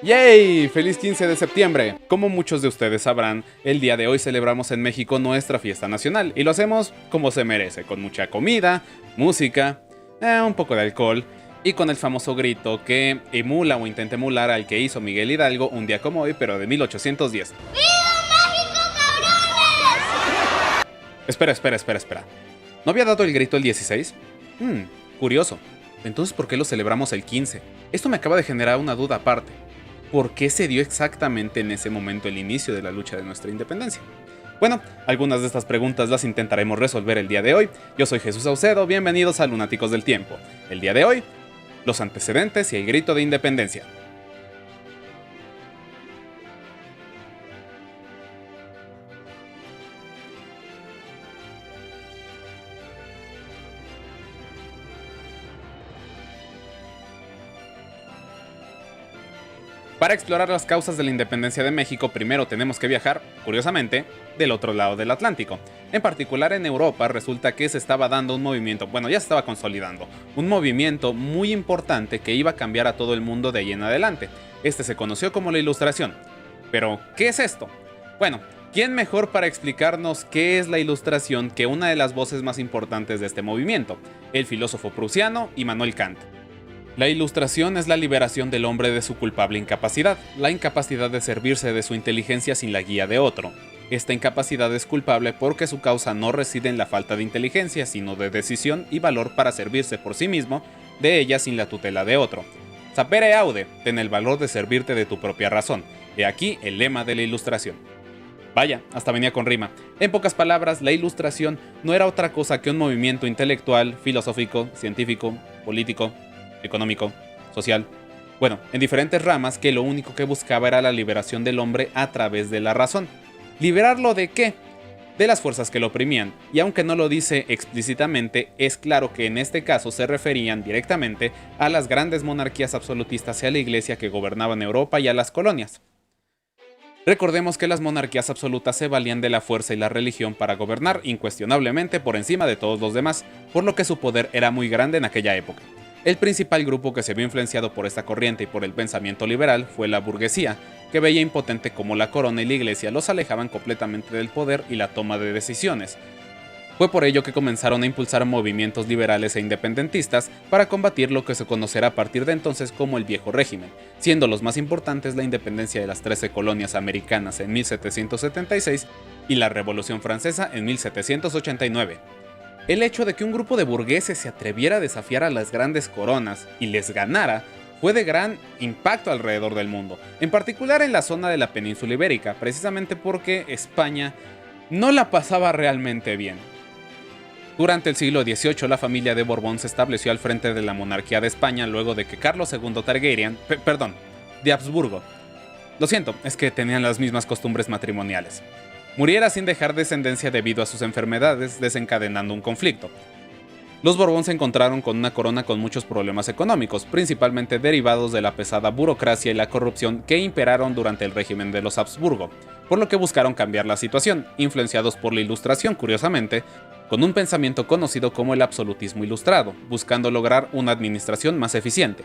¡Yay! ¡Feliz 15 de septiembre! Como muchos de ustedes sabrán, el día de hoy celebramos en México nuestra fiesta nacional y lo hacemos como se merece, con mucha comida, música, un poco de alcohol y con el famoso grito que emula o intenta emular al que hizo Miguel Hidalgo un día como hoy, pero de 1810. Espera. ¿No había dado el grito el 16? Curioso. Entonces, ¿por qué lo celebramos el 15? Esto me acaba de generar una duda aparte. ¿Por qué se dio exactamente en ese momento el inicio de la lucha de nuestra independencia? Bueno, algunas de estas preguntas las intentaremos resolver el día de hoy. Yo soy Jesús Saucedo, bienvenidos a Lunáticos del Tiempo. El día de hoy, los antecedentes y el grito de independencia. Para explorar las causas de la independencia de México, primero tenemos que viajar, curiosamente, del otro lado del Atlántico. En particular en Europa resulta que se estaba dando un movimiento, bueno, ya se estaba consolidando, un movimiento muy importante que iba a cambiar a todo el mundo de ahí en adelante. Este se conoció como la Ilustración. Pero, ¿qué es esto? Bueno, ¿quién mejor para explicarnos qué es la Ilustración que una de las voces más importantes de este movimiento? El filósofo prusiano Immanuel Kant. La Ilustración es la liberación del hombre de su culpable incapacidad, la incapacidad de servirse de su inteligencia sin la guía de otro. Esta incapacidad es culpable porque su causa no reside en la falta de inteligencia, sino de decisión y valor para servirse por sí mismo de ella sin la tutela de otro. Sapere aude, ten el valor de servirte de tu propia razón. He aquí el lema de la Ilustración. Vaya, hasta venía con rima. En pocas palabras, la Ilustración no era otra cosa que un movimiento intelectual, filosófico, científico, político, económico, social, bueno, en diferentes ramas que lo único que buscaba era la liberación del hombre a través de la razón. ¿Liberarlo de qué? De las fuerzas que lo oprimían, y aunque no lo dice explícitamente, es claro que en este caso se referían directamente a las grandes monarquías absolutistas y a la iglesia que gobernaban Europa y a las colonias. Recordemos que las monarquías absolutas se valían de la fuerza y la religión para gobernar incuestionablemente por encima de todos los demás, por lo que su poder era muy grande en aquella época. El principal grupo que se vio influenciado por esta corriente y por el pensamiento liberal fue la burguesía, que veía impotente cómo la corona y la iglesia los alejaban completamente del poder y la toma de decisiones. Fue por ello que comenzaron a impulsar movimientos liberales e independentistas para combatir lo que se conocerá a partir de entonces como el Viejo Régimen, siendo los más importantes la independencia de las 13 colonias americanas en 1776 y la Revolución Francesa en 1789. El hecho de que un grupo de burgueses se atreviera a desafiar a las grandes coronas y les ganara fue de gran impacto alrededor del mundo, en particular en la zona de la península ibérica, precisamente porque España no la pasaba realmente bien. Durante el siglo XVIII, la familia de Borbón se estableció al frente de la monarquía de España luego de que Carlos II Targaryen, de Habsburgo, lo siento, es que tenían las mismas costumbres matrimoniales, muriera sin dejar descendencia debido a sus enfermedades, desencadenando un conflicto. Los Borbón se encontraron con una corona con muchos problemas económicos, principalmente derivados de la pesada burocracia y la corrupción que imperaron durante el régimen de los Habsburgo, por lo que buscaron cambiar la situación, influenciados por la Ilustración, curiosamente, con un pensamiento conocido como el absolutismo ilustrado, buscando lograr una administración más eficiente.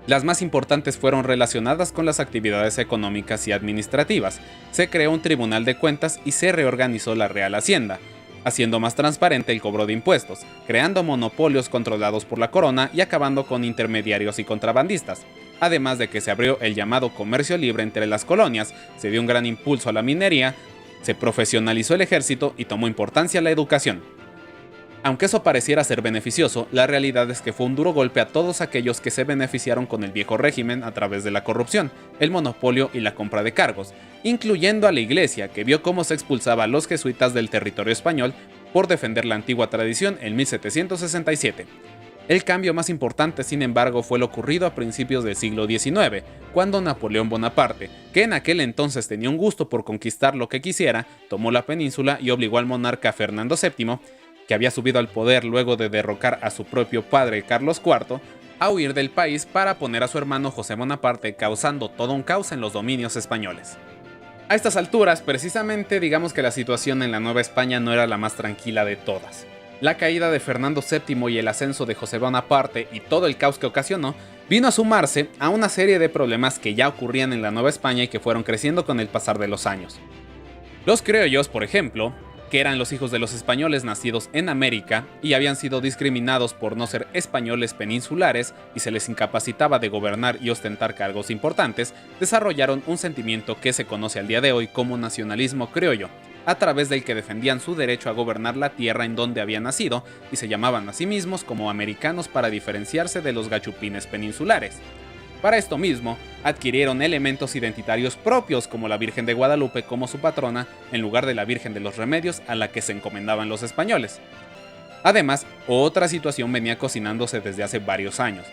Las más importantes fueron relacionadas con las actividades económicas y administrativas. Se creó un tribunal de cuentas y se reorganizó la Real Hacienda, haciendo más transparente el cobro de impuestos, creando monopolios controlados por la corona y acabando con intermediarios y contrabandistas. Además de que se abrió el llamado comercio libre entre las colonias, se dio un gran impulso a la minería, se profesionalizó el ejército y tomó importancia la educación. Aunque eso pareciera ser beneficioso, la realidad es que fue un duro golpe a todos aquellos que se beneficiaron con el viejo régimen a través de la corrupción, el monopolio y la compra de cargos, incluyendo a la iglesia, que vio cómo se expulsaba a los jesuitas del territorio español por defender la antigua tradición en 1767. El cambio más importante, sin embargo, fue lo ocurrido a principios del siglo XIX, cuando Napoleón Bonaparte, que en aquel entonces tenía un gusto por conquistar lo que quisiera, tomó la península y obligó al monarca Fernando VII, que había subido al poder luego de derrocar a su propio padre Carlos IV, a huir del país para poner a su hermano José Bonaparte, causando todo un caos en los dominios españoles. A estas alturas, precisamente, digamos que la situación en la Nueva España no era la más tranquila de todas. La caída de Fernando VII y el ascenso de José Bonaparte y todo el caos que ocasionó vino a sumarse a una serie de problemas que ya ocurrían en la Nueva España y que fueron creciendo con el pasar de los años. Los criollos, por ejemplo, que eran los hijos de los españoles nacidos en América y habían sido discriminados por no ser españoles peninsulares y se les incapacitaba de gobernar y ostentar cargos importantes, desarrollaron un sentimiento que se conoce al día de hoy como nacionalismo criollo, a través del que defendían su derecho a gobernar la tierra en donde habían nacido y se llamaban a sí mismos como americanos para diferenciarse de los gachupines peninsulares. Para esto mismo, adquirieron elementos identitarios propios como la Virgen de Guadalupe como su patrona en lugar de la Virgen de los Remedios a la que se encomendaban los españoles. Además, otra situación venía cocinándose desde hace varios años.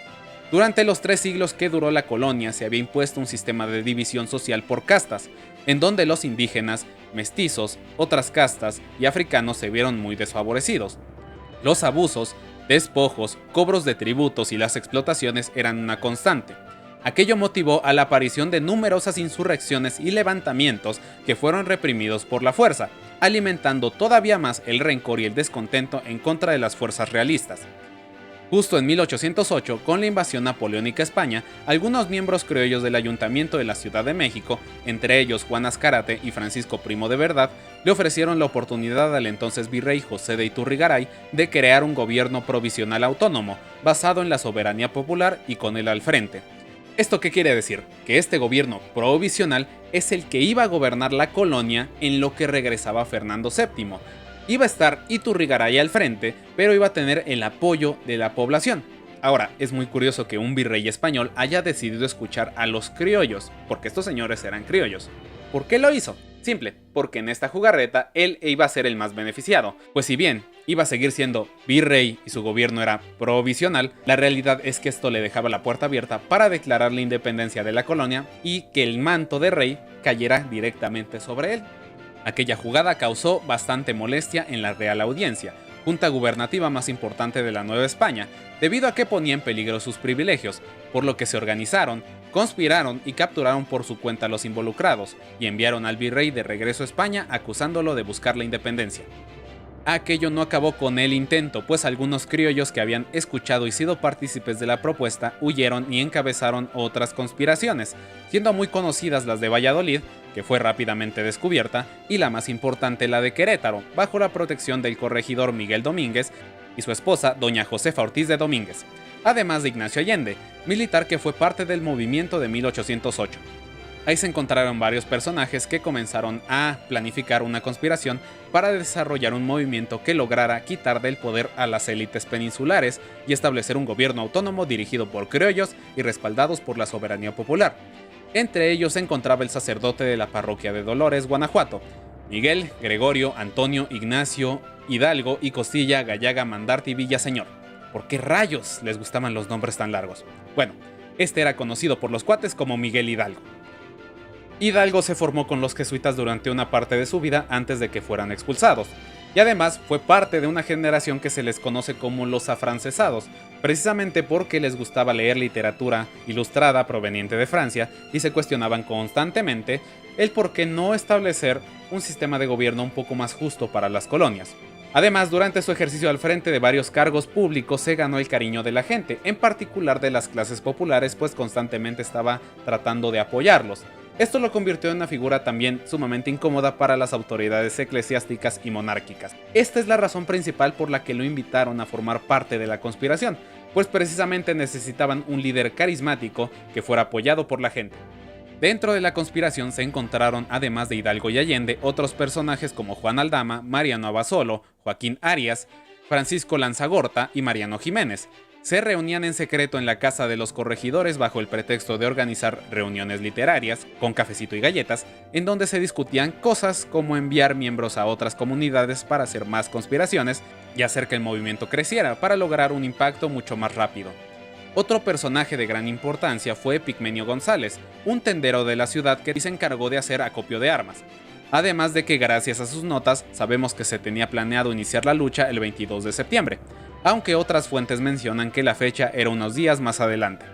Durante los 3 siglos que duró la colonia se había impuesto un sistema de división social por castas, en donde los indígenas, mestizos, otras castas y africanos se vieron muy desfavorecidos. Los abusos, despojos, cobros de tributos y las explotaciones eran una constante. Aquello motivó a la aparición de numerosas insurrecciones y levantamientos que fueron reprimidos por la fuerza, alimentando todavía más el rencor y el descontento en contra de las fuerzas realistas. Justo en 1808, con la invasión napoleónica a España, algunos miembros criollos del Ayuntamiento de la Ciudad de México, entre ellos Juan Azcárate y Francisco Primo de Verdad, le ofrecieron la oportunidad al entonces virrey José de Iturrigaray de crear un gobierno provisional autónomo, basado en la soberanía popular y con él al frente. ¿Esto qué quiere decir? Que este gobierno provisional es el que iba a gobernar la colonia en lo que regresaba Fernando VII. Iba a estar Iturrigaray al frente, pero iba a tener el apoyo de la población. Ahora, es muy curioso que un virrey español haya decidido escuchar a los criollos, porque estos señores eran criollos. ¿Por qué lo hizo? Simple, porque en esta jugarreta él iba a ser el más beneficiado, pues si bien iba a seguir siendo virrey y su gobierno era provisional, la realidad es que esto le dejaba la puerta abierta para declarar la independencia de la colonia y que el manto de rey cayera directamente sobre él. Aquella jugada causó bastante molestia en la Real Audiencia, junta gubernativa más importante de la Nueva España, debido a que ponía en peligro sus privilegios, por lo que se organizaron, conspiraron y capturaron por su cuenta a los involucrados, y enviaron al virrey de regreso a España acusándolo de buscar la independencia. Aquello no acabó con el intento, pues algunos criollos que habían escuchado y sido partícipes de la propuesta huyeron y encabezaron otras conspiraciones, siendo muy conocidas las de Valladolid, que fue rápidamente descubierta, y la más importante la de Querétaro, bajo la protección del corregidor Miguel Domínguez y su esposa doña Josefa Ortiz de Domínguez, además de Ignacio Allende, militar que fue parte del movimiento de 1808. Ahí se encontraron varios personajes que comenzaron a planificar una conspiración para desarrollar un movimiento que lograra quitar del poder a las élites peninsulares y establecer un gobierno autónomo dirigido por criollos y respaldados por la soberanía popular. Entre ellos se encontraba el sacerdote de la parroquia de Dolores, Guanajuato, Miguel, Gregorio, Antonio, Ignacio, Hidalgo y Costilla, Gallaga, Mandarte y Villaseñor. ¿Por qué rayos les gustaban los nombres tan largos? Bueno, este era conocido por los cuates como Miguel Hidalgo. Hidalgo se formó con los jesuitas durante una parte de su vida antes de que fueran expulsados, y además fue parte de una generación que se les conoce como los afrancesados, precisamente porque les gustaba leer literatura ilustrada proveniente de Francia y se cuestionaban constantemente el por qué no establecer un sistema de gobierno un poco más justo para las colonias. Además, durante su ejercicio al frente de varios cargos públicos se ganó el cariño de la gente, en particular de las clases populares, pues constantemente estaba tratando de apoyarlos. Esto lo convirtió en una figura también sumamente incómoda para las autoridades eclesiásticas y monárquicas. Esta es la razón principal por la que lo invitaron a formar parte de la conspiración, pues precisamente necesitaban un líder carismático que fuera apoyado por la gente. Dentro de la conspiración se encontraron, además de Hidalgo y Allende, otros personajes como Juan Aldama, Mariano Abasolo, Joaquín Arias, Francisco Lanzagorta y Mariano Jiménez. Se reunían en secreto en la casa de los corregidores bajo el pretexto de organizar reuniones literarias, con cafecito y galletas, en donde se discutían cosas como enviar miembros a otras comunidades para hacer más conspiraciones y hacer que el movimiento creciera para lograr un impacto mucho más rápido. Otro personaje de gran importancia fue Epigmenio González, un tendero de la ciudad que se encargó de hacer acopio de armas. Además de que gracias a sus notas sabemos que se tenía planeado iniciar la lucha el 22 de septiembre, aunque otras fuentes mencionan que la fecha era unos días más adelante.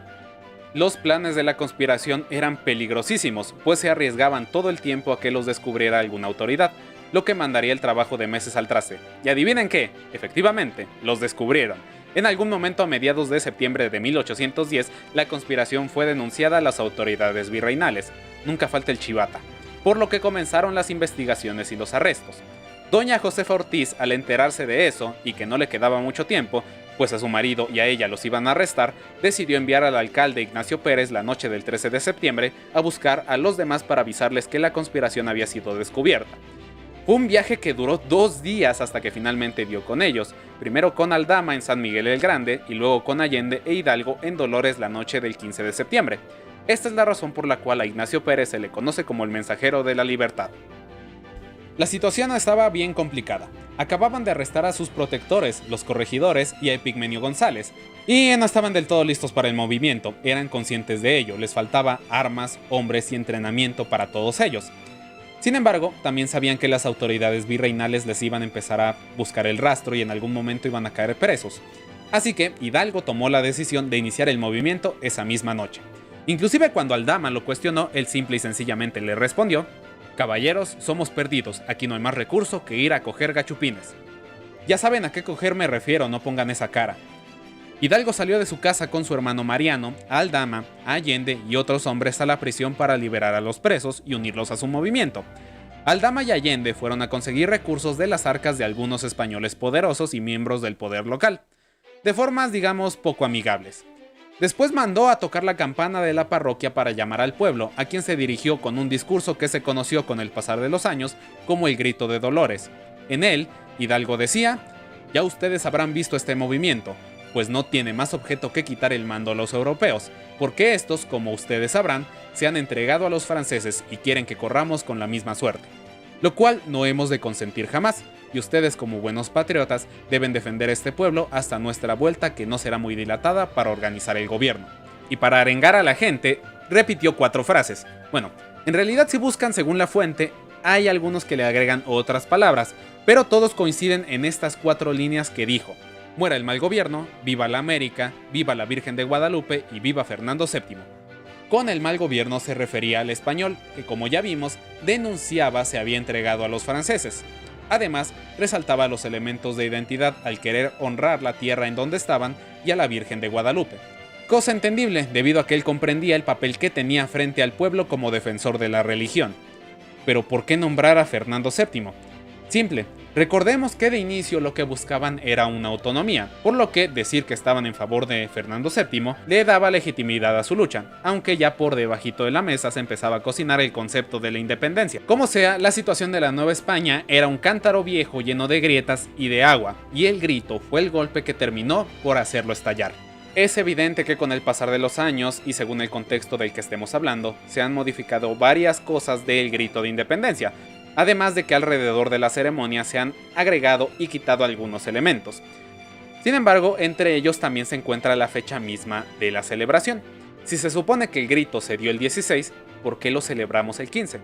Los planes de la conspiración eran peligrosísimos, pues se arriesgaban todo el tiempo a que los descubriera alguna autoridad, lo que mandaría el trabajo de meses al traste. Y adivinen qué, efectivamente, los descubrieron. En algún momento a mediados de septiembre de 1810, la conspiración fue denunciada a las autoridades virreinales. Nunca falta el chivata. Por lo que comenzaron las investigaciones y los arrestos. Doña Josefa Ortiz, al enterarse de eso, y que no le quedaba mucho tiempo, pues a su marido y a ella los iban a arrestar, decidió enviar al alcalde Ignacio Pérez la noche del 13 de septiembre a buscar a los demás para avisarles que la conspiración había sido descubierta. Fue un viaje que duró 2 días hasta que finalmente dio con ellos, primero con Aldama en San Miguel el Grande y luego con Allende e Hidalgo en Dolores la noche del 15 de septiembre. Esta es la razón por la cual a Ignacio Pérez se le conoce como el mensajero de la libertad. La situación estaba bien complicada. Acababan de arrestar a sus protectores, los corregidores y a Epigmenio González, y no estaban del todo listos para el movimiento, eran conscientes de ello, les faltaba armas, hombres y entrenamiento para todos ellos. Sin embargo, también sabían que las autoridades virreinales les iban a empezar a buscar el rastro y en algún momento iban a caer presos. Así que Hidalgo tomó la decisión de iniciar el movimiento esa misma noche. Inclusive cuando Aldama lo cuestionó, él simple y sencillamente le respondió: «Caballeros, somos perdidos, aquí no hay más recurso que ir a coger gachupines». Ya saben a qué coger me refiero, no pongan esa cara. Hidalgo salió de su casa con su hermano Mariano, a Aldama, a Allende y otros hombres a la prisión para liberar a los presos y unirlos a su movimiento. Aldama y Allende fueron a conseguir recursos de las arcas de algunos españoles poderosos y miembros del poder local, de formas digamos poco amigables. Después mandó a tocar la campana de la parroquia para llamar al pueblo, a quien se dirigió con un discurso que se conoció con el pasar de los años como el Grito de Dolores. En él, Hidalgo decía: «Ya ustedes habrán visto este movimiento, pues no tiene más objeto que quitar el mando a los europeos, porque estos, como ustedes sabrán, se han entregado a los franceses y quieren que corramos con la misma suerte, lo cual no hemos de consentir jamás, y ustedes como buenos patriotas deben defender este pueblo hasta nuestra vuelta, que no será muy dilatada, para organizar el gobierno». Y para arengar a la gente, repitió 4 frases. Bueno, en realidad si buscan según la fuente, hay algunos que le agregan otras palabras, pero todos coinciden en estas 4 líneas que dijo: «Muera el mal gobierno, viva la América, viva la Virgen de Guadalupe y viva Fernando VII». Con el mal gobierno se refería al español, que como ya vimos, denunciaba se había entregado a los franceses. Además, resaltaba los elementos de identidad al querer honrar la tierra en donde estaban y a la Virgen de Guadalupe. Cosa entendible, debido a que él comprendía el papel que tenía frente al pueblo como defensor de la religión. Pero ¿por qué nombrar a Fernando VII? Simple. Recordemos que de inicio lo que buscaban era una autonomía, por lo que decir que estaban en favor de Fernando VII le daba legitimidad a su lucha, aunque ya por debajito de la mesa se empezaba a cocinar el concepto de la independencia. Como sea, la situación de la Nueva España era un cántaro viejo lleno de grietas y de agua, y el grito fue el golpe que terminó por hacerlo estallar. Es evidente que con el pasar de los años, y según el contexto del que estemos hablando, se han modificado varias cosas del grito de independencia, además de que alrededor de la ceremonia se han agregado y quitado algunos elementos. Sin embargo, entre ellos también se encuentra la fecha misma de la celebración. Si se supone que el grito se dio el 16, ¿por qué lo celebramos el 15?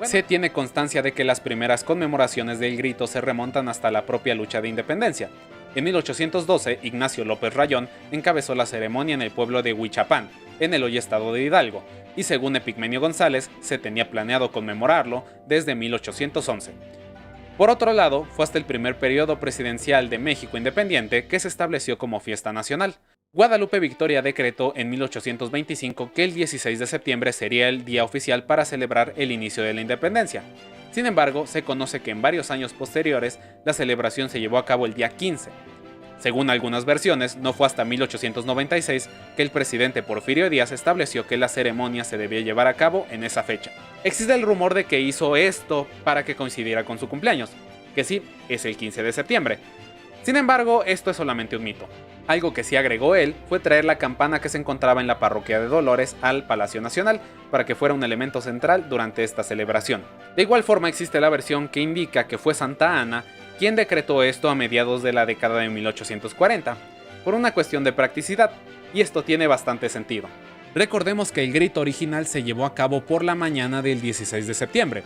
Se tiene constancia de que las primeras conmemoraciones del grito se remontan hasta la propia lucha de independencia. En 1812, Ignacio López Rayón encabezó la ceremonia en el pueblo de Huichapán, en el hoy estado de Hidalgo, y según Epigmenio González, se tenía planeado conmemorarlo desde 1811. Por otro lado, fue hasta el primer periodo presidencial de México independiente que se estableció como fiesta nacional. Guadalupe Victoria decretó en 1825 que el 16 de septiembre sería el día oficial para celebrar el inicio de la independencia. Sin embargo, se conoce que en varios años posteriores la celebración se llevó a cabo el día 15. Según algunas versiones, no fue hasta 1896 que el presidente Porfirio Díaz estableció que la ceremonia se debía llevar a cabo en esa fecha. Existe el rumor de que hizo esto para que coincidiera con su cumpleaños, que sí, es el 15 de septiembre. Sin embargo, esto es solamente un mito. Algo que sí agregó él fue traer la campana que se encontraba en la parroquia de Dolores al Palacio Nacional, para que fuera un elemento central durante esta celebración. De igual forma existe la versión que indica que fue Santa Ana quien decretó esto a mediados de la década de 1840, por una cuestión de practicidad, y esto tiene bastante sentido. Recordemos que el grito original se llevó a cabo por la mañana del 16 de septiembre,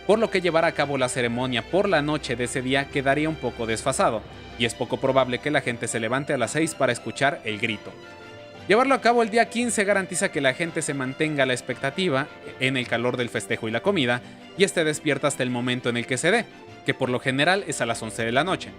por lo que llevar a cabo la ceremonia por la noche de ese día quedaría un poco desfasado, y es poco probable que la gente se levante a las 6 para escuchar el grito. Llevarlo a cabo el día 15 garantiza que la gente se mantenga a la expectativa en el calor del festejo y la comida, y esté despierta hasta el momento en el que se dé, que por lo general es a las 11 de la noche.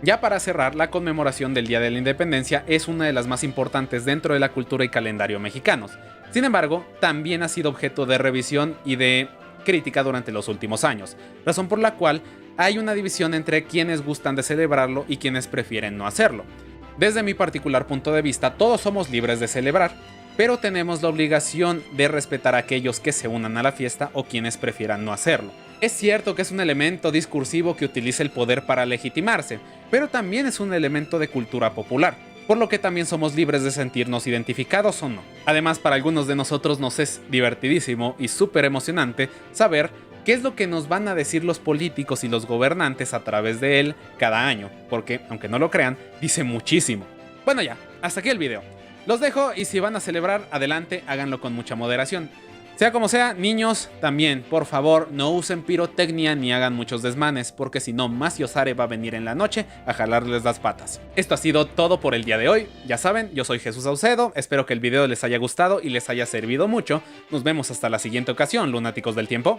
Ya para cerrar, la conmemoración del Día de la Independencia es una de las más importantes dentro de la cultura y calendario mexicanos. Sin embargo, también ha sido objeto de revisión y de crítica durante los últimos años, razón por la cual hay una división entre quienes gustan de celebrarlo y quienes prefieren no hacerlo. Desde mi particular punto de vista, todos somos libres de celebrar, pero tenemos la obligación de respetar a aquellos que se unan a la fiesta o quienes prefieran no hacerlo. Es cierto que es un elemento discursivo que utiliza el poder para legitimarse, pero también es un elemento de cultura popular, por lo que también somos libres de sentirnos identificados o no. Además, para algunos de nosotros nos es divertidísimo y súper emocionante saber qué es lo que nos van a decir los políticos y los gobernantes a través de él cada año, porque, aunque no lo crean, dice muchísimo. Bueno ya, hasta aquí el video. Los dejo y si van a celebrar, adelante, háganlo con mucha moderación. Sea como sea, niños, también, por favor, no usen pirotecnia ni hagan muchos desmanes, porque si no, Maciosare va a venir en la noche a jalarles las patas. Esto ha sido todo por el día de hoy. Ya saben, yo soy Jesús Saucedo, espero que el video les haya gustado y les haya servido mucho. Nos vemos hasta la siguiente ocasión, lunáticos del tiempo.